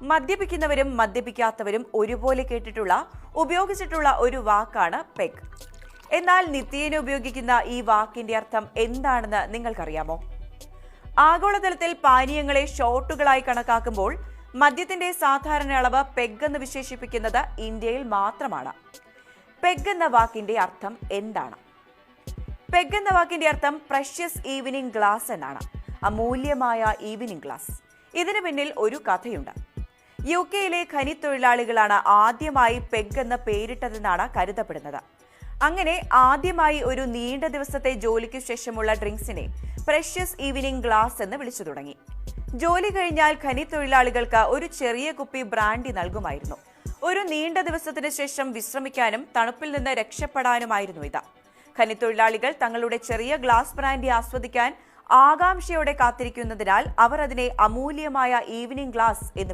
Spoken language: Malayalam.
മദ്യപിക്കുന്നവരും മദ്യപിക്കാത്തവരും ഒരുപോലെ കേട്ടിട്ടുള്ള ഉപയോഗിച്ചിട്ടുള്ള ഒരു വാക്കാണ് പെഗ്. എന്നാൽ നിത്യേന ഉപയോഗിക്കുന്ന ഈ വാക്കിന്റെ അർത്ഥം എന്താണെന്ന് നിങ്ങൾക്കറിയാമോ? ആഗോളതലത്തിൽ പാനീയങ്ങളെ ഷോട്ടുകളായി കണക്കാക്കുമ്പോൾ മദ്യത്തിന്റെ സാധാരണ അളവ് പെഗ് എന്ന് വിശേഷിപ്പിക്കുന്നത് ഇന്ത്യയിൽ മാത്രമാണ്. പെഗ് എന്ന വാക്കിന്റെ അർത്ഥം എന്താണ്? പെഗ് എന്ന വാക്കിന്റെ അർത്ഥം പ്രഷ്യസ് ഈവനിംഗ് ഗ്ലാസ് എന്നാണ്. അമൂല്യമായ ഈവനിംഗ് ഗ്ലാസ്. ഇതിനു പിന്നിൽ ഒരു കഥയുണ്ട്. യുകെയിലെ ഖനിത്തൊഴിലാളികളാണ് ആദ്യമായി പെഗ് എന്ന പേരിട്ടതെന്നാണ് കരുതപ്പെടുന്നത്. അങ്ങനെ ആദ്യമായി ഒരു നീണ്ട ദിവസത്തെ ജോലിക്കു ശേഷമുള്ള ഡ്രിങ്ക്സിനെ പ്രഷ്യസ് ഈവനിംഗ് ഗ്ലാസ് എന്ന് വിളിച്ചു തുടങ്ങി. ജോലി കഴിഞ്ഞാൽ ഖനിത്തൊഴിലാളികൾക്ക് ഒരു ചെറിയ കുപ്പി ബ്രാൻഡി നൽകുമായിരുന്നു. ഒരു നീണ്ട ദിവസത്തിന് ശേഷം വിശ്രമിക്കാനും തണുപ്പിൽ നിന്ന് രക്ഷപ്പെടാനുമായിരുന്നു ഇത്. ഖനിത്തൊഴിലാളികൾ തങ്ങളുടെ ചെറിയ ഗ്ലാസ് ബ്രാൻഡി ആസ്വദിക്കാൻ ആകാംക്ഷയോടെ കാത്തിരിക്കുന്നതിനാൽ അവർ അതിനെ അമൂല്യമായ ഈവനിംഗ് ഗ്ലാസ് എന്ന് വിളിച്ചു.